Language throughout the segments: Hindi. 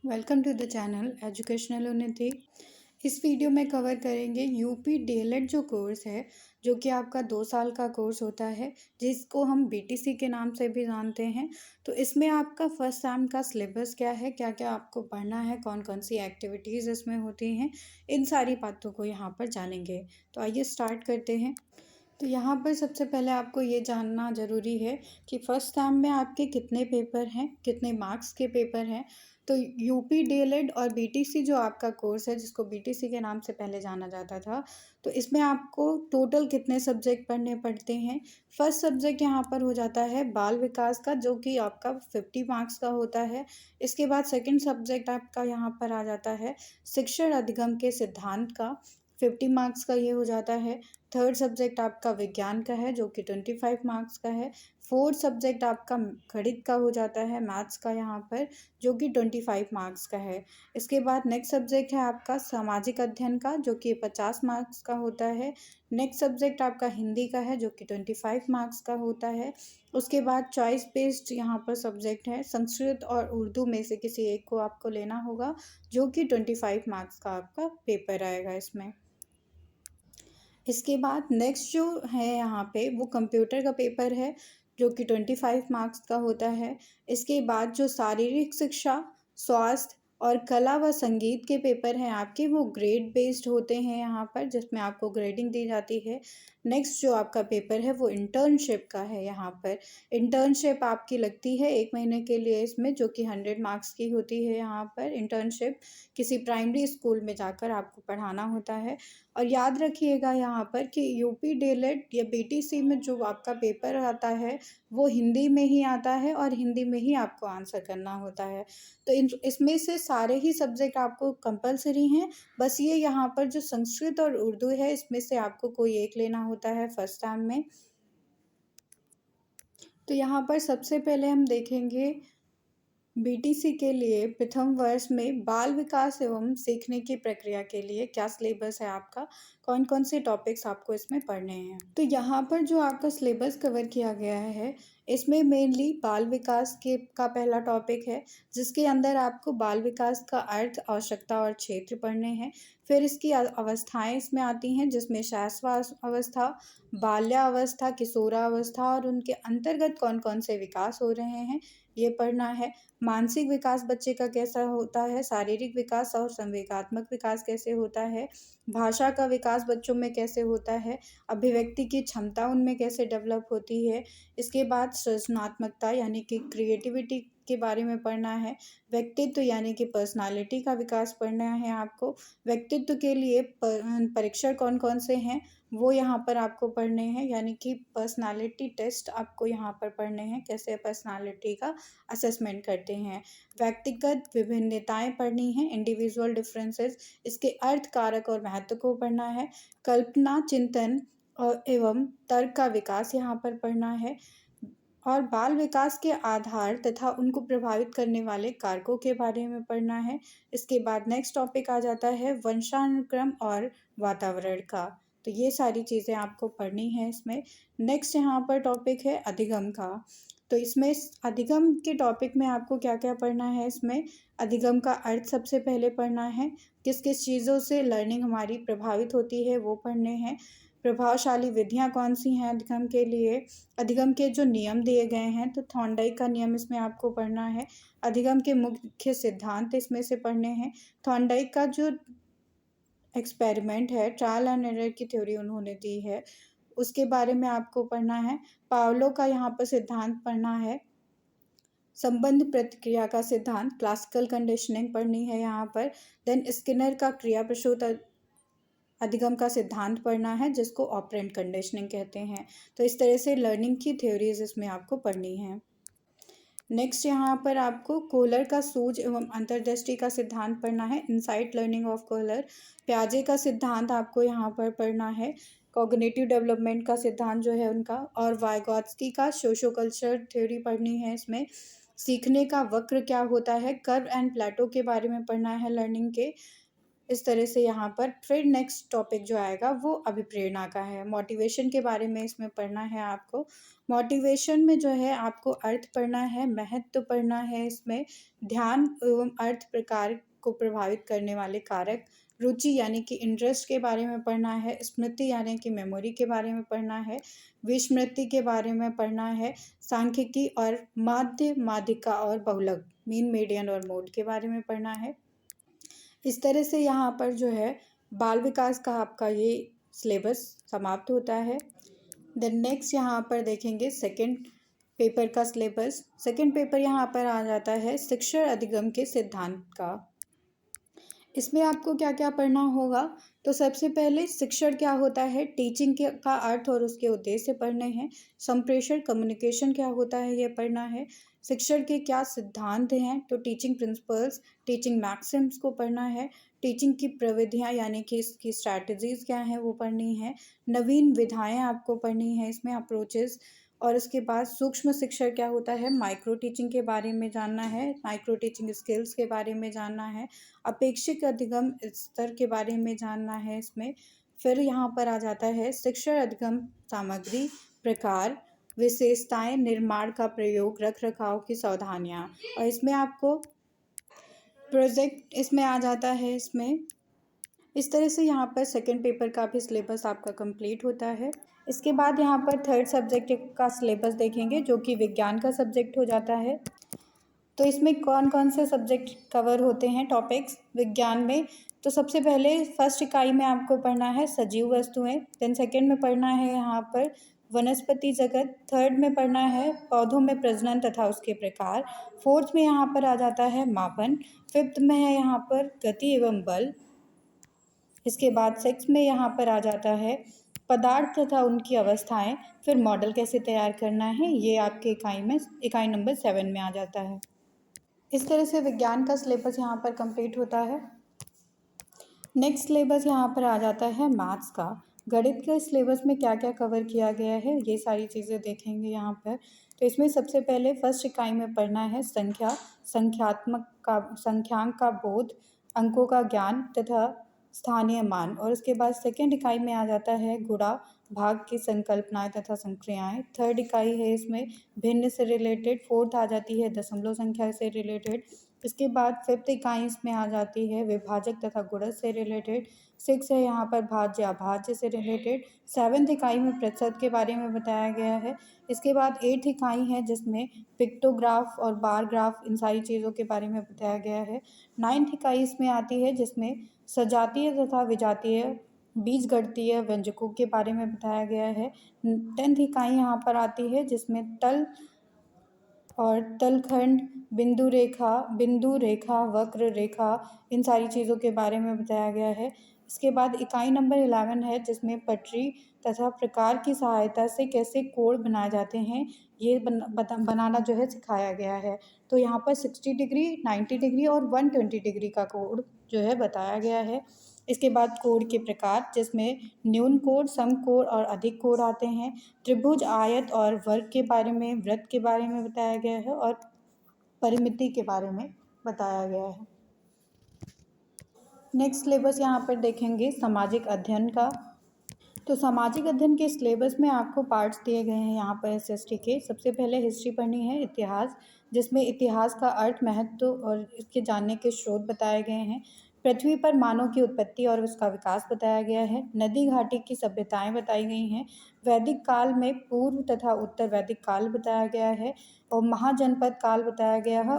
Welcome to the channel educational Unnati. इस वीडियो में कवर करेंगे यूपी डीएलएड जो कोर्स है, जो कि आपका 2 साल का कोर्स होता है, जिसको हम बीटीसी के नाम से भी जानते हैं। तो इसमें आपका फर्स्ट सेम का सिलेबस क्या है, क्या क्या आपको पढ़ना है, कौन कौन सी एक्टिविटीज़ इसमें होती हैं, इन सारी बातों को यहाँ पर जानेंगे। तो आइए स्टार्ट करते हैं। तो यहाँ पर सबसे पहले आपको ये जानना ज़रूरी है कि फर्स्ट टर्म में आपके कितने पेपर हैं, कितने मार्क्स के पेपर हैं। तो यूपी डीएलएड और बीटीसी जो आपका कोर्स है, जिसको बीटीसी के नाम से पहले जाना जाता था, तो इसमें आपको टोटल कितने सब्जेक्ट पढ़ने पड़ते हैं। फर्स्ट सब्जेक्ट यहाँ पर हो जाता है बाल विकास का, जो कि आपका 50 मार्क्स का होता है। इसके बाद सेकंड सब्जेक्ट आपका यहाँ पर आ जाता है शिक्षण अधिगम के सिद्धांत का, 50 मार्क्स का ये हो जाता है। थर्ड सब्जेक्ट आपका विज्ञान का है, जो कि 25 मार्क्स का है। फोर्थ सब्जेक्ट आपका गणित का हो जाता है, मैथ्स का यहाँ पर, जो कि 25 मार्क्स का है। इसके बाद नेक्स्ट सब्जेक्ट है आपका सामाजिक अध्ययन का, जो कि 50 मार्क्स का होता है। नेक्स्ट सब्जेक्ट आपका हिंदी का है, जो कि 25 मार्क्स का होता है। उसके बाद चॉइस बेस्ड यहाँ पर सब्जेक्ट है, संस्कृत और उर्दू में से किसी एक को आपको लेना होगा, जो कि 25 मार्क्स का आपका पेपर आएगा इसमें। इसके बाद नेक्स्ट जो है यहाँ पे वो कंप्यूटर का पेपर है, जो कि 25 मार्क्स का होता है। इसके बाद जो शारीरिक शिक्षा, स्वास्थ्य और कला व संगीत के पेपर हैं आपके, वो ग्रेड बेस्ड होते हैं यहाँ पर, जिसमें आपको ग्रेडिंग दी जाती है। नेक्स्ट जो आपका पेपर है वो इंटर्नशिप का है। यहाँ पर इंटर्नशिप आपकी लगती है 1 महीने के लिए इसमें, जो कि 100 मार्क्स की होती है। यहाँ पर इंटर्नशिप किसी प्राइमरी स्कूल में जाकर आपको पढ़ाना होता है। और याद रखिएगा यहाँ पर कि यूपी डीएलएड या बीटीसी में जो आपका पेपर आता है वो हिंदी में ही आता है, और हिंदी में ही आपको आंसर करना होता है। तो इसमें से सारे ही सब्जेक्ट आपको कंपलसरी हैं। बस ये यहाँ पर जो संस्कृत और उर्दू है, इसमें से आपको कोई एक लेना होता है फर्स्ट टर्म में। तो यहाँ पर सबसे पहले हम देखेंगे बीटीसी के लिए प्रथम वर्ष में बाल विकास एवं सीखने की प्रक्रिया के लिए क्या सिलेबस है आपका, कौन कौन से टॉपिक्स आपको इसमें पढ़ने हैं। तो यहाँ पर जो आपका सिलेबस कवर किया गया है, इसमें मेनली बाल विकास के का पहला टॉपिक है, जिसके अंदर आपको बाल विकास का अर्थ, आवश्यकता और क्षेत्र पढ़ने हैं। फिर इसकी अवस्थाएं इसमें आती हैं, जिसमें शैशवावस्था, बाल्यावस्था, किशोरावस्था और उनके अंतर्गत कौन कौन से विकास हो रहे हैं, ये पढ़ना है। मानसिक विकास बच्चे का कैसा होता है, शारीरिक विकास और संवेगात्मक विकास कैसे होता है, भाषा का विकास बच्चों में कैसे होता है, अभिव्यक्ति की क्षमता उनमें कैसे डेवलप होती है। इसके बाद सृजनात्मकता यानी कि क्रिएटिविटी के बारे में पढ़ना है। व्यक्तित्व यानी कि पर्सनालिटी का विकास पढ़ना है आपको। व्यक्तित्व के लिए परीक्षण कौन कौन से हैं वो यहाँ पर आपको पढ़ने हैं, यानी कि पर्सनालिटी टेस्ट आपको यहाँ पर पढ़ने हैं, कैसे पर्सनालिटी का असेसमेंट करते हैं। व्यक्तिगत विभिन्नताएं पढ़नी हैं, इंडिविजुअल डिफरेंसेस, इसके अर्थ, कारक और महत्व को पढ़ना है। कल्पना, चिंतन और एवं तर्क का विकास यहाँ पर पढ़ना है। और बाल विकास के आधार तथा उनको प्रभावित करने वाले कारकों के बारे में पढ़ना है। इसके बाद नेक्स्ट टॉपिक आ जाता है वंशानुक्रम और वातावरण का। तो ये सारी चीज़ें आपको पढ़नी है इसमें। नेक्स्ट यहाँ पर टॉपिक है अधिगम का। तो इसमें अधिगम के टॉपिक में आपको क्या क्या पढ़ना है, इसमें अधिगम का अर्थ सबसे पहले पढ़ना है, किस किस चीज़ों से लर्निंग हमारी प्रभावित होती है वो पढ़ने हैं। प्रभावशाली विधियाँ कौन सी हैं अधिगम के लिए, अधिगम के जो नियम दिए गए हैं, तो थॉर्नडाइक का नियम इसमें आपको पढ़ना है। अधिगम के मुख्य सिद्धांत इसमें से पढ़ने हैं। थॉर्नडाइक का जो एक्सपेरिमेंट है, ट्रायल एंड एरर की थ्योरी उन्होंने दी है, उसके बारे में आपको पढ़ना है। पावलो का यहाँ पर सिद्धांत पढ़ना है। संबंध प्रतिक्रिया का सिद्धांत, क्लासिकल कंडीशनिंग पढ़नी है यहाँ पर। देन स्किनर का क्रिया प्रसूत अधिगम का सिद्धांत पढ़ना है, जिसको ऑपरेंट कंडीशनिंग कहते हैं। तो इस तरह से लर्निंग की थ्योरीज इसमें आपको पढ़नी है। नेक्स्ट यहाँ पर आपको कोहलर का सूझ एवं अंतर्दृष्टि का सिद्धांत पढ़ना है, इनसाइट लर्निंग ऑफ कोहलर। प्याजे का सिद्धांत आपको यहाँ पर पढ़ना है, कॉग्निटिव डेवलपमेंट का सिद्धांत जो है उनका। और वाइगॉत्स्की का सोशो कल्चर थ्योरी पढ़नी है इसमें। सीखने का वक्र क्या होता है, कर्व एंड प्लेटो के बारे में पढ़ना है लर्निंग के। इस तरह से यहाँ पर फिर नेक्स्ट टॉपिक जो आएगा वो अभिप्रेरणा का है। मोटिवेशन के बारे में इसमें पढ़ना है आपको। मोटिवेशन में जो है आपको अर्थ पढ़ना है, महत्व पढ़ना है इसमें, ध्यान एवं अर्थ प्रकार को प्रभावित करने वाले कारक, रुचि यानी कि इंटरेस्ट के बारे में पढ़ना है, स्मृति यानी कि मेमोरी के बारे में पढ़ना है, विस्मृति के बारे में पढ़ना है, सांख्यिकी और माध्य, माध्यिका और बहुलक, मीन, मीडियन और मोड के बारे में पढ़ना है। इस तरह से यहाँ पर जो है बाल विकास का आपका ये सिलेबस समाप्त होता है। देन नेक्स्ट यहाँ पर देखेंगे सेकंड पेपर का सिलेबस। सेकंड पेपर यहाँ पर आ जाता है शिक्षण अधिगम के सिद्धांत का। इसमें आपको क्या क्या पढ़ना होगा, तो सबसे पहले शिक्षण क्या होता है, टीचिंग के का अर्थ और उसके उद्देश्य पढ़ने हैं। संप्रेषण कम्युनिकेशन क्या होता है ये पढ़ना है। शिक्षण के क्या सिद्धांत हैं, तो टीचिंग प्रिंसिपल्स, टीचिंग मैक्सिम्स को पढ़ना है। टीचिंग की प्रविधियाँ यानी कि इसकी स्ट्रैटेजीज क्या हैं वो पढ़नी है। नवीन विधाएँ आपको पढ़नी है इसमें, अप्रोचेस। और उसके बाद सूक्ष्म शिक्षण क्या होता है, माइक्रो टीचिंग के बारे में जानना है, माइक्रो टीचिंग स्किल्स के बारे में जानना है। अपेक्षित अधिगम स्तर के बारे में जानना है इसमें। फिर यहाँ पर आ जाता है शिक्षण अधिगम सामग्री, प्रकार, विशेषताएं, निर्माण का प्रयोग, रख रखाव की सावधानियाँ। और इसमें आपको प्रोजेक्ट इसमें आ जाता है इसमें। इस तरह से यहाँ पर सेकंड पेपर का भी सिलेबस आपका कंप्लीट होता है। इसके बाद यहाँ पर थर्ड सब्जेक्ट का सिलेबस देखेंगे जो कि विज्ञान का सब्जेक्ट हो जाता है। तो इसमें कौन कौन से सब्जेक्ट कवर होते हैं टॉपिक्स विज्ञान में, तो सबसे पहले फर्स्ट इकाई में आपको पढ़ना है सजीव वस्तुएं। देन सेकंड में पढ़ना है यहाँ पर वनस्पति जगत। थर्ड में पढ़ना है पौधों में प्रजनन तथा उसके प्रकार। फोर्थ में यहाँ पर आ जाता है मापन। फिफ्थ में है यहाँ पर गति एवं बल। इसके बाद सिक्स में यहाँ पर आ जाता है पदार्थ तथा उनकी अवस्थाएं। फिर मॉडल कैसे तैयार करना है ये आपके इकाई नंबर 7 में आ जाता है। इस तरह से विज्ञान का सिलेबस यहाँ पर कंप्लीट होता है। नेक्स्ट सिलेबस यहाँ पर आ जाता है मैथ्स का। गणित के सिलेबस में क्या क्या कवर किया गया है ये सारी चीज़ें देखेंगे यहाँ पर। तो इसमें सबसे पहले फर्स्ट इकाई में पढ़ना है संख्यांक का बोध, अंकों का ज्ञान तथा स्थानीय मान। और उसके बाद सेकेंड इकाई में आ जाता है गुणा भाग की संकल्पनाएं तथा संक्रियाएं। थर्ड इकाई है इसमें भिन्न से रिलेटेड। फोर्थ आ जाती है दशमलव संख्या से रिलेटेड। इसके बाद फिफ्थ इकाई इसमें आ जाती है विभाजक तथा गुणज से रिलेटेड। सिक्स है यहाँ पर भाज्य अभाज्य से रिलेटेड। सेवन्थ इकाई में प्रतिशत के बारे में बताया गया है। इसके बाद एट्थ इकाई है जिसमें पिक्टोग्राफ और बार ग्राफ इन सारी चीज़ों के बारे में बताया गया है। नाइन्थ इकाई इसमें आती है जिसमें सजातीय तथा विजातीय बीजगणितीय व्यंजकों के बारे में बताया गया है। 10th इकाई यहाँ पर आती है जिसमें तल और तलखंड, बिंदु रेखा, वक्र रेखा इन सारी चीज़ों के बारे में बताया गया है। इसके बाद इकाई नंबर 11 है जिसमें पटरी तथा प्रकार की सहायता से कैसे कोण बनाए जाते हैं ये बनाना जो है सिखाया गया है। तो यहाँ पर 60 डिग्री, 90 डिग्री और 120 डिग्री का कोण जो है बताया गया है। इसके बाद कोण के प्रकार जिसमें न्यून कोण, समकोण और अधिक कोण आते हैं। त्रिभुज, आयत और वर्ग के बारे में, वृत्त के बारे में बताया गया है और परिमिति के बारे में बताया गया है। नेक्स्ट सिलेबस यहाँ पर देखेंगे सामाजिक अध्ययन का। तो सामाजिक अध्ययन के सिलेबस में आपको पार्ट्स दिए गए हैं यहाँ पर एसएसटी के। सबसे पहले हिस्ट्री पढ़नी है, इतिहास, जिसमें इतिहास का अर्थ, महत्व और इसके जानने के स्रोत बताए गए हैं। पृथ्वी पर मानव की उत्पत्ति और उसका विकास बताया गया है। नदी घाटी की सभ्यताएं बताई गई हैं। वैदिक काल में पूर्व तथा उत्तर वैदिक काल बताया गया है और महाजनपद काल बताया गया है।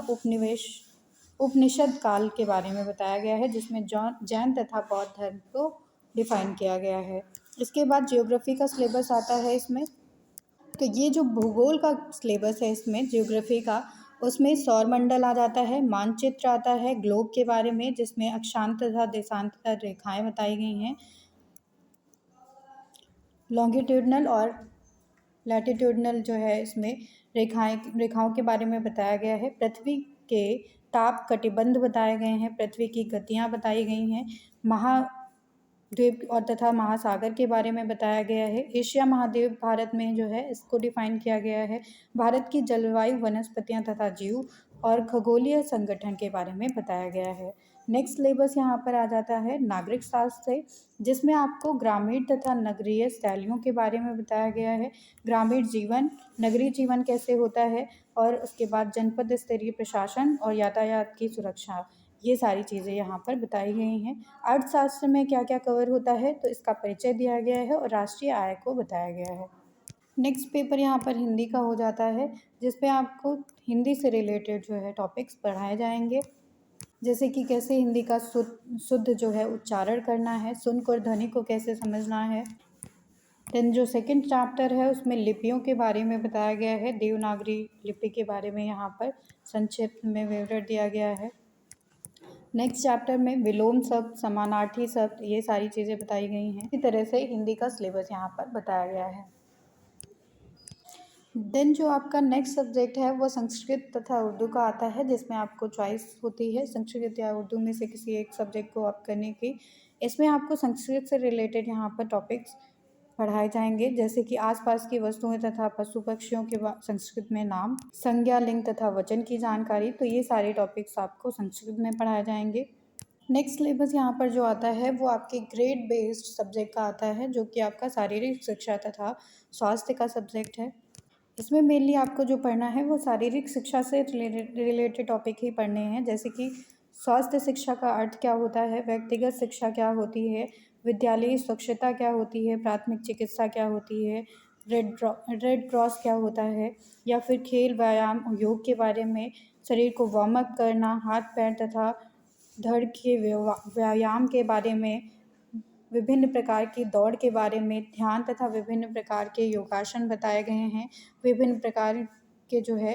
उपनिषद काल के बारे में बताया गया है जिसमें जैन तथा बौद्ध धर्म को डिफाइन किया गया है। इसके बाद जियोग्राफी का सिलेबस आता है इसमें। तो ये जो भूगोल का सिलेबस है इसमें जियोग्राफी का, उसमें सौरमंडल आ जाता है, मानचित्र आता है ग्लोब के बारे में जिसमें अक्षांश तथा देशांतर रेखाएं बताई गई हैं। लॉन्गिट्यूडनल और लैटिट्यूडनल जो है इसमें रेखाओं के बारे में बताया गया है। पृथ्वी के ताप कटिबंध बताए गए हैं। पृथ्वी की गतियाँ बताई गई हैं। महाद्वीप और तथा महासागर के बारे में बताया गया है। एशिया महाद्वीप भारत में जो है इसको डिफाइन किया गया है। भारत की जलवायु, वनस्पतियाँ तथा जीव, और खगोलीय संगठन के बारे में बताया गया है। नेक्स्ट सिलेबस यहाँ पर आ जाता है नागरिक शास्त्र से, जिसमें आपको ग्रामीण तथा नगरीय शैलियों के बारे में बताया गया है। ग्रामीण जीवन, नगरीय जीवन कैसे होता है, और उसके बाद जनपद स्तरीय प्रशासन और यातायात की सुरक्षा, ये सारी चीज़ें यहाँ पर बताई गई हैं। अर्थशास्त्र में क्या क्या कवर होता है, तो इसका परिचय दिया गया है और राष्ट्रीय आय को बताया गया है। नेक्स्ट पेपर यहाँ पर हिंदी का हो जाता है, जिसपे आपको हिंदी से रिलेटेड जो है टॉपिक्स पढ़ाए जाएंगे, जैसे कि कैसे हिंदी का शुद्ध जो है उच्चारण करना है, सुन और ध्वनि को कैसे समझना है। देन जो सेकंड चैप्टर है उसमें लिपियों के बारे में बताया गया है, देवनागरी लिपि के बारे में यहाँ पर संक्षिप्त में विवरण दिया गया है। नेक्स्ट चैप्टर में विलोम शब्द, समानार्थी शब्द, ये सारी चीज़ें बताई गई हैं। इसी तरह से हिंदी का सिलेबस यहाँ पर बताया गया है। देन जो आपका नेक्स्ट सब्जेक्ट है वो संस्कृत तथा उर्दू का आता है, जिसमें आपको चॉइस होती है संस्कृत या उर्दू में से किसी एक सब्जेक्ट को आप करने की। इसमें आपको संस्कृत से रिलेटेड यहाँ पर टॉपिक्स पढ़ाए जाएंगे, जैसे कि आसपास की वस्तुएं तथा पशु पक्षियों के संस्कृत में नाम, संज्ञा, लिंग तथा वचन की जानकारी, तो ये सारे टॉपिक्स आपको संस्कृत में पढ़ाए जाएंगे। नेक्स्ट सिलेबस यहाँ पर जो आता है वो आपके ग्रेड बेस्ड सब्जेक्ट का आता है, जो कि आपका शारीरिक शिक्षा तथा स्वास्थ्य का सब्जेक्ट है। इसमें मेनली आपको जो पढ़ना है वो शारीरिक शिक्षा से रिलेटेड टॉपिक ही पढ़ने हैं, जैसे कि स्वास्थ्य शिक्षा का अर्थ क्या होता है, व्यक्तिगत शिक्षा क्या होती है, विद्यालयी स्वच्छता क्या होती है, प्राथमिक चिकित्सा क्या होती है, रेड क्रॉस क्या होता है, या फिर खेल, व्यायाम, योग के बारे में, शरीर को वार्म अप करना, हाथ पैर तथा धड़ के व्यायाम के बारे में, विभिन्न प्रकार की दौड़ के बारे में, ध्यान तथा विभिन्न प्रकार के योगासन बताए गए हैं, विभिन्न प्रकार के जो है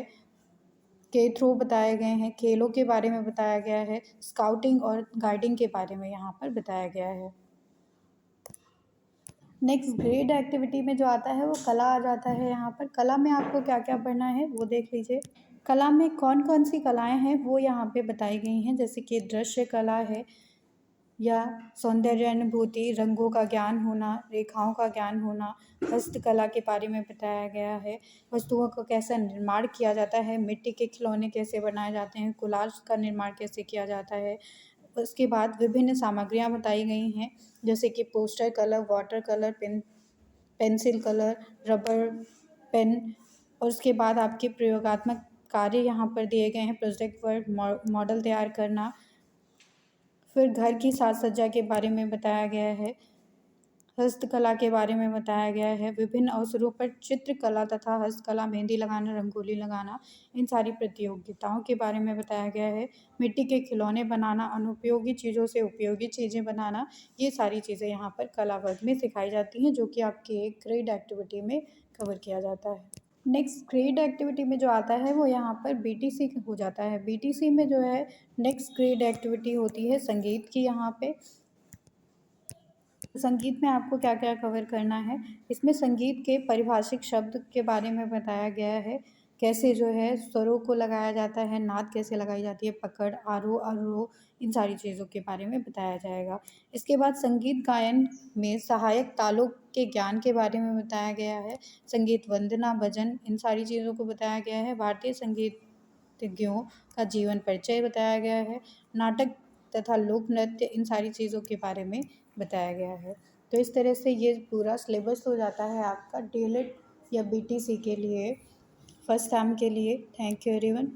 के थ्रो बताए गए हैं, खेलों के बारे में बताया गया है, स्काउटिंग और गाइडिंग के बारे में यहाँ पर बताया गया है। नेक्स्ट ग्रेड एक्टिविटी में जो आता है वो कला आ जाता है। यहाँ पर कला में आपको क्या क्या पढ़ना है वो देख लीजिए। कला में कौन कौन सी कलाएं हैं वो यहाँ पे बताई गई हैं, जैसे कि दृश्य कला है, या सौंदर्यानुभूति, रंगों का ज्ञान होना, रेखाओं का ज्ञान होना, हस्तकला के बारे में बताया गया है, वस्तुओं का कैसा निर्माण किया जाता है, मिट्टी के खिलौने कैसे बनाए जाते हैं, कोलाज का निर्माण कैसे किया जाता है। उसके बाद विभिन्न सामग्रियाँ बताई गई हैं, जैसे कि poster colour, water colour, pencil colour, rubber, pen, और उसके बाद आपके प्रयोगात्मक कार्य यहाँ पर दिए गए हैं, प्रोजेक्ट वर्क, मॉडल तैयार करना। फिर घर की साज सज्जा के बारे में बताया गया है, हस्तकला के बारे में बताया गया है, विभिन्न अवसरों पर चित्रकला तथा हस्तकला, मेहंदी लगाना, रंगोली लगाना, इन सारी प्रतियोगिताओं के बारे में बताया गया है। मिट्टी के खिलौने बनाना, अनुपयोगी चीज़ों से उपयोगी चीज़ें बनाना, ये सारी चीज़ें यहाँ पर कला वर्ग में सिखाई जाती हैं, जो कि आपकी एक ग्रेड एक्टिविटी में कवर किया जाता है। नेक्स्ट ग्रेड एक्टिविटी में जो आता है वो यहाँ पर बीटीसी हो जाता है। बीटीसी में जो है नेक्स्ट ग्रेड एक्टिविटी होती है संगीत की। यहाँ पे संगीत में आपको क्या क्या कवर करना है, इसमें संगीत के पारिभाषिक शब्द के बारे में बताया गया है, कैसे जो है स्वरों को लगाया जाता है, नाद कैसे लगाई जाती है, पकड़, आरोह अवरोह, इन सारी चीज़ों के बारे में बताया जाएगा। इसके बाद संगीत गायन में सहायक तालों के ज्ञान के बारे में बताया गया है, संगीत वंदना, भजन, इन सारी चीज़ों को बताया गया है। भारतीय संगीतज्ञों का जीवन परिचय बताया गया है, नाटक तथा लोक नृत्य, इन सारी चीज़ों के बारे में बताया गया है। तो इस तरह से ये पूरा सिलेबस हो जाता है आपका डीएलएड या बीटीसी के लिए, फर्स्ट टर्म के लिए। Thank you everyone.